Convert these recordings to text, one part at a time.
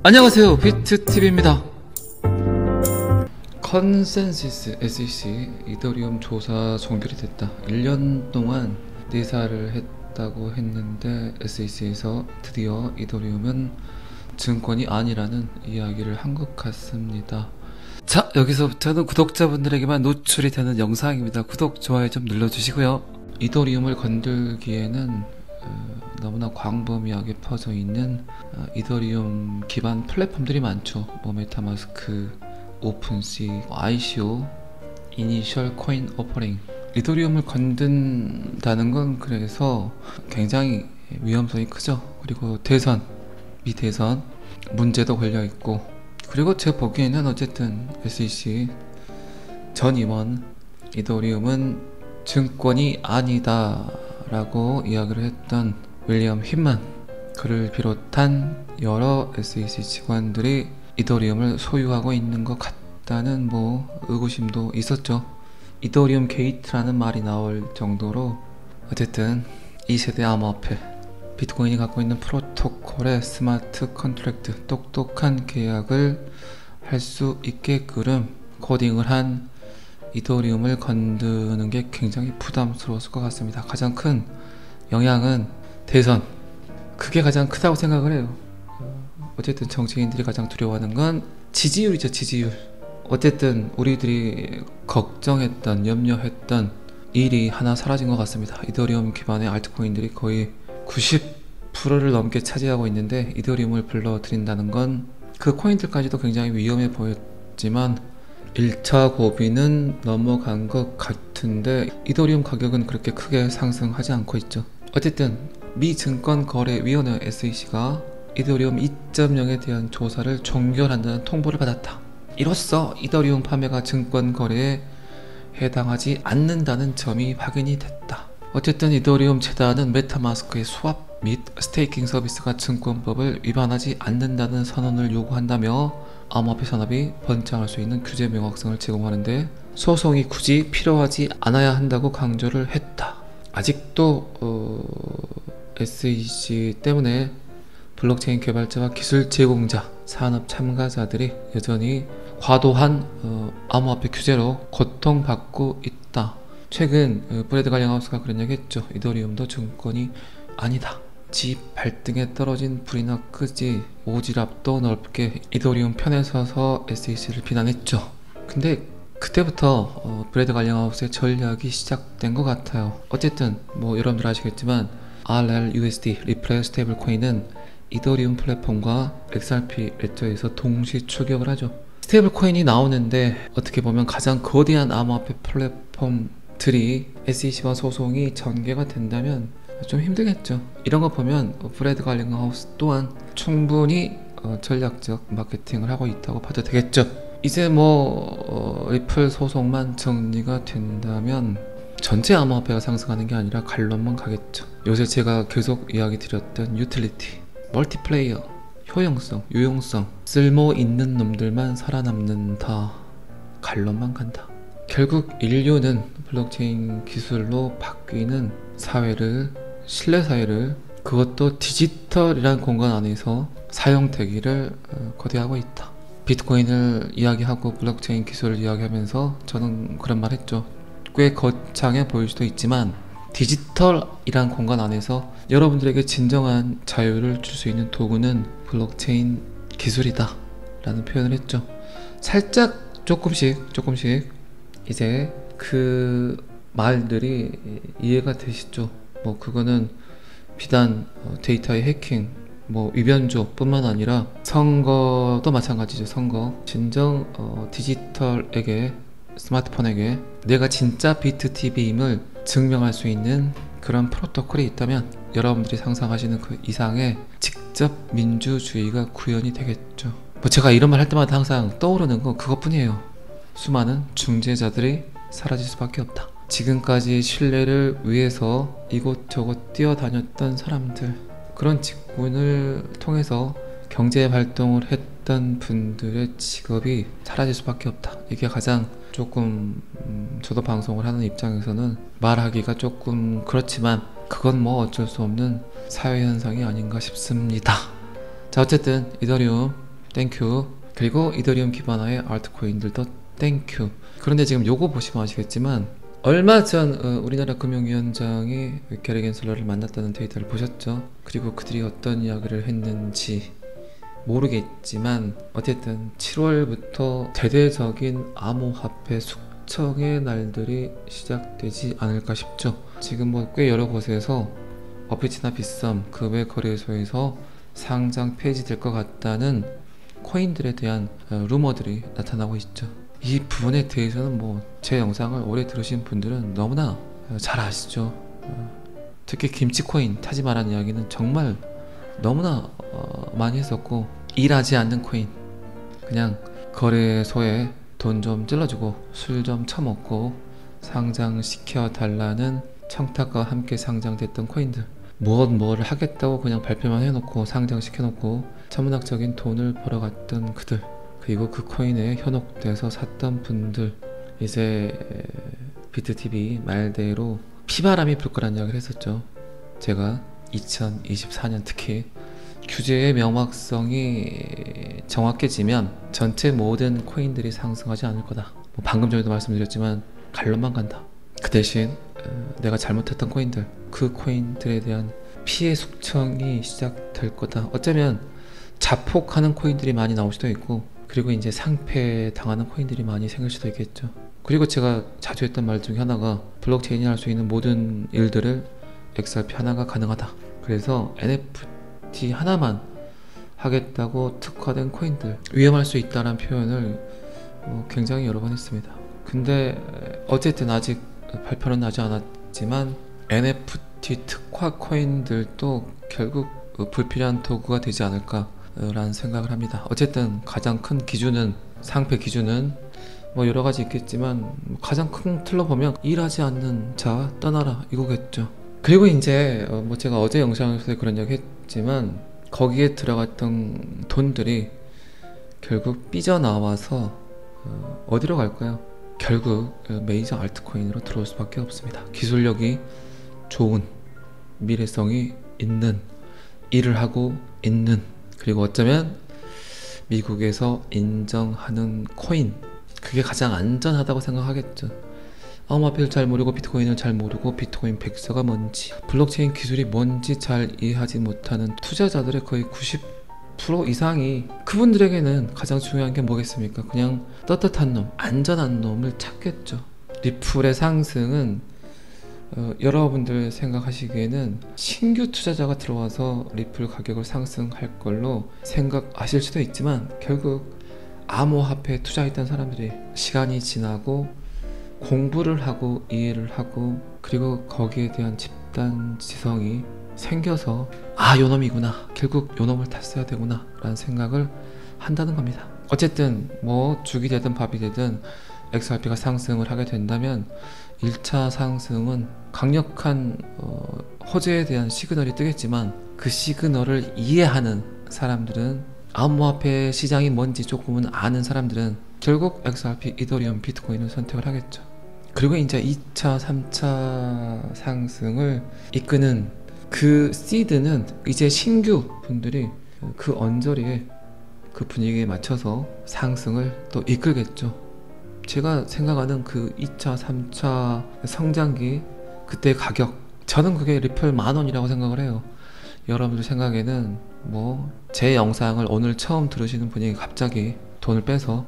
안녕하세요, 비트TV입니다. 컨센시스 SEC 이더리움 조사 종결이 됐다. 1년 동안 내사를 했다고 했는데 SEC에서 드디어 이더리움은 증권이 아니라는 이야기를 한 것 같습니다. 자, 여기서부터는 구독자분들에게만 노출이 되는 영상입니다. 구독, 좋아요 좀 눌러주시고요. 이더리움을 건들기에는 너무나 광범위하게 퍼져 있는 이더리움 기반 플랫폼들이 많죠. 뭐 메타마스크, 오픈시, ICO, 이니셜 코인 오퍼링. 이더리움을 건든다는 건 그래서 굉장히 위험성이 크죠. 그리고 대선, 미대선 문제도 걸려 있고, 그리고 제가 보기에는 어쨌든 SEC 전 임원 이더리움은 증권이 아니다 라고 이야기를 했던 윌리엄 힙만, 그를 비롯한 여러 SEC 직원들이 이더리움을 소유하고 있는 것 같다는 의구심도 있었죠. 이더리움 게이트라는 말이 나올 정도로 어쨌든 2세대 암호화폐 비트코인이 갖고 있는 프로토콜의 스마트 컨트랙트, 똑똑한 계약을 할 수 있게끔 코딩을 한 이더리움을 건드는 게 굉장히 부담스러웠을 것 같습니다. 가장 큰 영향은 대선, 그게 가장 크다고 생각을 해요. 어쨌든 정치인들이 가장 두려워하는 건 지지율이죠. 지지율. 어쨌든 우리들이 걱정했던, 염려했던 일이 하나 사라진 것 같습니다. 이더리움 기반의 알트코인들이 거의 90%를 넘게 차지하고 있는데, 이더리움을 불러들인다는 건 그 코인들까지도 굉장히 위험해 보였지만 1차 고비는 넘어간 것 같은데 이더리움 가격은 그렇게 크게 상승하지 않고 있죠. 어쨌든 미 증권거래위원회 SEC가 이더리움 2.0에 대한 조사를 종결한다는 통보를 받았다. 이로써 이더리움 판매가 증권거래에 해당하지 않는다는 점이 확인이 됐다. 어쨌든 이더리움 재단은 메타마스크의 스왑 및 스테이킹 서비스가 증권법을 위반하지 않는다는 선언을 요구한다며 암호화폐 산업이 번창할 수 있는 규제 명확성을 제공하는데 소송이 굳이 필요하지 않아야 한다고 강조를 했다. 아직도 SEC 때문에 블록체인 개발자와 기술 제공자, 산업 참가자들이 여전히 과도한 암호화폐 규제로 고통받고 있다. 최근 브래드 갈링하우스가 그런 얘기 했죠. 이더리움도 증권이 아니다. 집 발등에 떨어진 불이나 크지 오지랖도 넓게 이더리움 편에 서서 SEC를 비난했죠. 근데 그때부터 브래드 갈링하우스의 전략이 시작된 것 같아요. 어쨌든 여러분들 아시겠지만 RLUSD 리플레이 스테이블 코인은 이더리움 플랫폼과 XRP 레저에서 동시 출격을 하죠. 스테이블 코인이 나오는데 어떻게 보면 가장 거대한 암호화폐 플랫폼들이 SEC와 소송이 전개가 된다면 좀 힘들겠죠. 이런 거 보면 브래드 갈링하우스 또한 충분히 전략적 마케팅을 하고 있다고 봐도 되겠죠. 이제 리플 소송만 정리가 된다면 전체 암호화폐가 상승하는 게 아니라 갈론만 가겠죠. 요새 제가 계속 이야기 드렸던 유틸리티, 멀티플레이어, 효용성, 유용성, 쓸모 있는 놈들만 살아남는다. 갈론만 간다. 결국 인류는 블록체인 기술로 바뀌는 사회를, 신뢰사회를, 그것도 디지털이란 공간 안에서 사용되기를 고대하고 있다. 비트코인을 이야기하고 블록체인 기술을 이야기하면서 저는 그런 말 했죠. 꽤 거창해 보일 수도 있지만 디지털이란 공간 안에서 여러분들에게 진정한 자유를 줄 수 있는 도구는 블록체인 기술이다 라는 표현을 했죠. 살짝 조금씩 이제 그 말들이 이해가 되시죠? 그거는 비단 데이터의 해킹, 위변조 뿐만 아니라 선거도 마찬가지죠. 선거. 진정 디지털에게, 스마트폰에게 내가 진짜 비트TV임을 증명할 수 있는 그런 프로토콜이 있다면 여러분들이 상상하시는 그 이상의 직접 민주주의가 구현이 되겠죠. 제가 이런 말 할 때마다 항상 떠오르는 건 그것뿐이에요. 수많은 중재자들이 사라질 수밖에 없다. 지금까지 신뢰를 위해서 이곳저곳 뛰어다녔던 사람들, 그런 직군을 통해서 경제 활동을 했던 분들의 직업이 사라질 수밖에 없다. 이게 가장 조금 저도 방송을 하는 입장에서는 말하기가 조금 그렇지만 그건 어쩔 수 없는 사회현상이 아닌가 싶습니다. 자, 어쨌든 이더리움 땡큐. 그리고 이더리움 기반화의 알트코인들도 땡큐. 그런데 지금 요거 보시면 아시겠지만 얼마 전 우리나라 금융위원장이 게리 겐슬러를 만났다는 데이터를 보셨죠? 그리고 그들이 어떤 이야기를 했는지 모르겠지만 어쨌든 7월부터 대대적인 암호화폐 숙청의 날들이 시작되지 않을까 싶죠. 지금 뭐 꽤 여러 곳에서 어피치나 빗썸 그 외 거래소에서 상장 폐지될 것 같다는 코인들에 대한 루머들이 나타나고 있죠. 이 부분에 대해서는 뭐 제 영상을 오래 들으신 분들은 너무나 잘 아시죠. 특히 김치코인 타지 말라는 이야기는 정말 너무나 많이 했었고, 일하지 않는 코인, 그냥 거래소에 돈 좀 찔러주고 술 좀 처먹고 상장시켜 달라는 청탁과 함께 상장됐던 코인들, 뭐를 하겠다고 그냥 발표만 해놓고 상장시켜놓고 천문학적인 돈을 벌어갔던 그들, 그리고 그 코인에 현혹돼서 샀던 분들, 이제 비트TV 말대로 피바람이 불 거란 이야기를 했었죠. 제가 2024년 특히 규제의 명확성이 정확해지면 전체 모든 코인들이 상승하지 않을 거다. 뭐 방금 전에도 말씀드렸지만 갈론만 간다. 그 대신 내가 잘못했던 코인들, 그 코인들에 대한 피해 숙청이 시작될 거다. 어쩌면 자폭하는 코인들이 많이 나올 수도 있고, 그리고 이제 상패 당하는 코인들이 많이 생길 수도 있겠죠. 그리고 제가 자주 했던 말 중에 하나가 블록체인이 할 수 있는 모든 일들을 XRP 하나가 가능하다. 그래서 NFT 하나만 하겠다고 특화된 코인들, 위험할 수 있다는 표현을 굉장히 여러 번 했습니다. 근데 어쨌든 아직 발표는 나지 않았지만 NFT 특화 코인들도 결국 불필요한 도구가 되지 않을까 라는 생각을 합니다. 어쨌든 가장 큰 기준은, 상패 기준은 뭐 여러 가지 있겠지만 가장 큰 틀로 보면 일하지 않는 자 떠나라 이거겠죠. 그리고 이제 뭐 제가 어제 영상에서 그런 이야기 했지만 거기에 들어갔던 돈들이 결국 삐져나와서 어디로 갈까요? 결국 메이저 알트코인으로 들어올 수밖에 없습니다. 기술력이 좋은, 미래성이 있는, 일을 하고 있는, 그리고 어쩌면 미국에서 인정하는 코인, 그게 가장 안전하다고 생각하겠죠. 암호화폐를 잘 모르고 비트코인을 잘 모르고 비트코인 백서가 뭔지, 블록체인 기술이 뭔지 잘 이해하지 못하는 투자자들의 거의 90% 이상이, 그분들에게는 가장 중요한 게 뭐겠습니까? 그냥 떳떳한 놈, 안전한 놈을 찾겠죠. 리플의 상승은 여러분들 생각하시기에는 신규 투자자가 들어와서 리플 가격을 상승할 걸로 생각하실 수도 있지만, 결국 암호화폐에 투자했던 사람들이 시간이 지나고 공부를 하고 이해를 하고, 그리고 거기에 대한 집단 지성이 생겨서 요놈이구나, 결국 요놈을 탔어야 되구나 라는 생각을 한다는 겁니다. 어쨌든 뭐 죽이 되든 밥이 되든 XRP가 상승을 하게 된다면 1차 상승은 강력한 호재에 대한 시그널이 뜨겠지만, 그 시그널을 이해하는 사람들은, 암호화폐 시장이 뭔지 조금은 아는 사람들은 결국 XRP, 이더리움, 비트코인을 선택을 하겠죠. 그리고 이제 2차, 3차 상승을 이끄는 그 시드는 이제 신규 분들이 그 언저리에, 그 분위기에 맞춰서 상승을 또 이끌겠죠. 제가 생각하는 그 2차, 3차 성장기, 그때 가격, 저는 그게 리플 10,000원이라고 생각을 해요. 여러분들 생각에는 뭐 제 영상을 오늘 처음 들으시는 분이 갑자기 돈을 빼서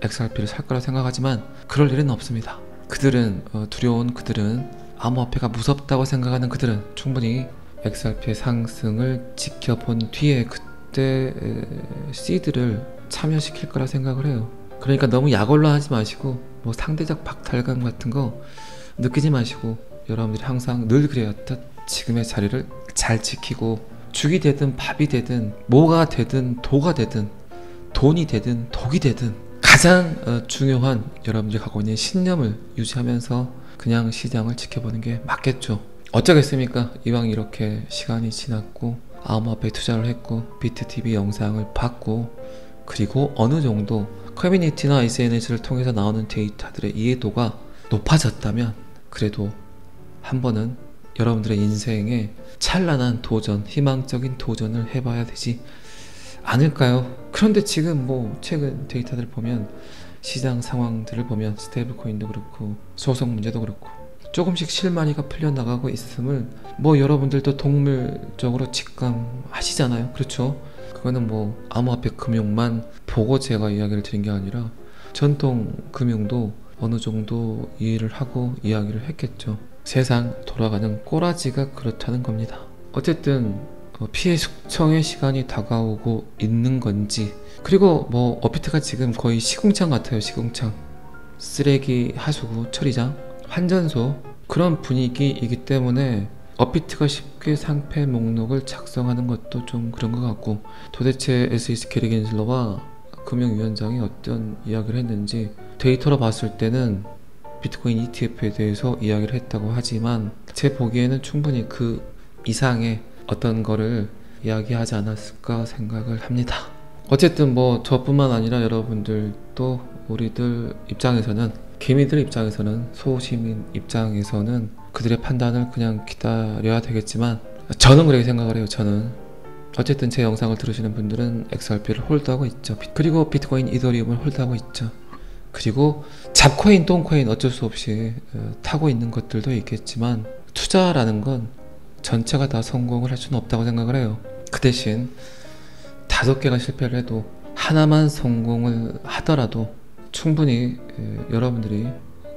XRP를 살 거라 생각하지만 그럴 일은 없습니다. 그들은 두려운, 그들은 암호화폐가 무섭다고 생각하는 그들은 충분히 XRP의 상승을 지켜본 뒤에 그때 시드를 참여시킬 거라 생각을 해요. 그러니까 너무 약올라 하지 마시고, 뭐 상대적 박탈감 같은 거 느끼지 마시고, 여러분들이 항상 늘 그래왔듯 지금의 자리를 잘 지키고, 죽이 되든 밥이 되든 뭐가 되든 도가 되든 돈이 되든 독이 되든 가장 중요한 여러분들이 갖고 있는 신념을 유지하면서 그냥 시장을 지켜보는 게 맞겠죠. 어쩌겠습니까? 이왕 이렇게 시간이 지났고 암호화폐에 투자를 했고 비트TV 영상을 봤고, 그리고 어느 정도 커뮤니티나 SNS를 통해서 나오는 데이터들의 이해도가 높아졌다면 그래도 한 번은 여러분들의 인생에 찬란한 도전, 희망적인 도전을 해봐야 되지 않을까요? 그런데 지금 뭐 최근 데이터들 보면 시장 상황들을 보면 스테이블 코인도 그렇고 소송 문제도 그렇고 조금씩 실마리가 풀려나가고 있음을 뭐 여러분들도 동물적으로 직감하시잖아요. 그렇죠? 그거는 뭐 암호화폐 금융만 보고 제가 이야기를 드린 게 아니라 전통 금융도 어느 정도 이해를 하고 이야기를 했겠죠. 세상 돌아가는 꼬라지가 그렇다는 겁니다. 어쨌든 피해 숙청의 시간이 다가오고 있는 건지, 그리고 뭐 업비트가 지금 거의 시궁창 같아요. 시궁창, 쓰레기 하수구 처리장, 환전소, 그런 분위기이기 때문에 업비트가 쉽게 상패 목록을 작성하는 것도 좀 그런 것 같고, 도대체 SEC 게리 겐슬러와 금융위원장이 어떤 이야기를 했는지 데이터로 봤을 때는 비트코인 ETF에 대해서 이야기를 했다고 하지만 제 보기에는 충분히 그 이상의 어떤 거를 이야기하지 않았을까 생각을 합니다. 어쨌든 뭐 저뿐만 아니라 여러분들도, 우리들 입장에서는, 개미들 입장에서는, 소시민 입장에서는 그들의 판단을 그냥 기다려야 되겠지만, 저는 그렇게 생각을 해요. 저는 어쨌든 제 영상을 들으시는 분들은 XRP를 홀드하고 있죠. 그리고 비트코인, 이더리움을 홀드하고 있죠. 그리고 잡코인, 똥코인 어쩔 수 없이 타고 있는 것들도 있겠지만, 투자라는 건 전체가 다 성공을 할 수는 없다고 생각을 해요. 그 대신 5개가 실패를 해도 하나만 성공을 하더라도 충분히 여러분들이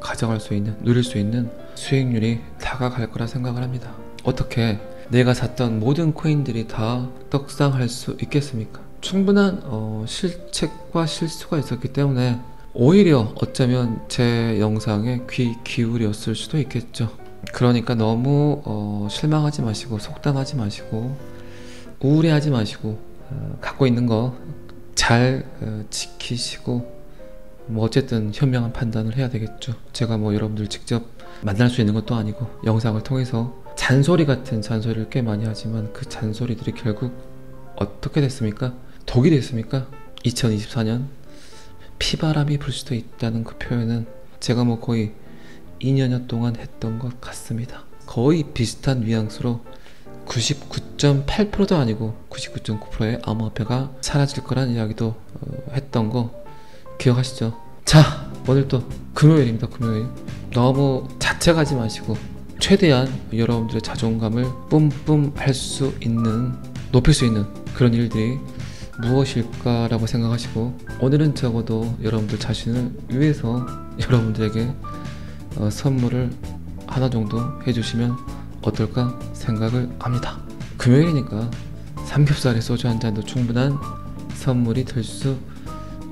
가져갈 수 있는, 누릴 수 있는 수익률이 다가갈 거라 생각을 합니다. 어떻게 내가 샀던 모든 코인들이 다 떡상할 수 있겠습니까? 충분한 실책과 실수가 있었기 때문에 오히려 어쩌면 제 영상에 귀 기울였을 수도 있겠죠. 그러니까 너무 실망하지 마시고, 속단하지 마시고, 우울해하지 마시고, 갖고 있는 거 잘 지키시고, 뭐 어쨌든 현명한 판단을 해야 되겠죠. 제가 뭐 여러분들 직접 만날 수 있는 것도 아니고 영상을 통해서 잔소리 같은 잔소리를 꽤 많이 하지만 그 잔소리들이 결국 어떻게 됐습니까? 독이 됐습니까? 2024년 피바람이 불 수도 있다는 그 표현은 제가 뭐 거의 2년여 동안 했던 것 같습니다. 거의 비슷한 뉘앙스로 99.8%도 아니고 99.9%의 암호화폐가 사라질 거란 이야기도 했던 거 기억하시죠? 자, 오늘 또 금요일입니다. 금요일. 너무 자책하지 마시고 최대한 여러분들의 자존감을 뿜뿜 할 수 있는, 높일 수 있는 그런 일들이 무엇일까라고 생각하시고, 오늘은 적어도 여러분들 자신을 위해서 여러분들에게 선물을 하나 정도 해주시면 어떨까 생각을 합니다. 금요일이니까 삼겹살에 소주 한 잔도 충분한 선물이 될 수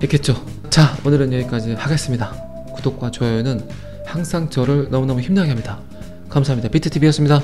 있겠죠. 자, 오늘은 여기까지 하겠습니다. 구독과 좋아요는 항상 저를 너무너무 힘나게 합니다. 감사합니다. 비트TV였습니다.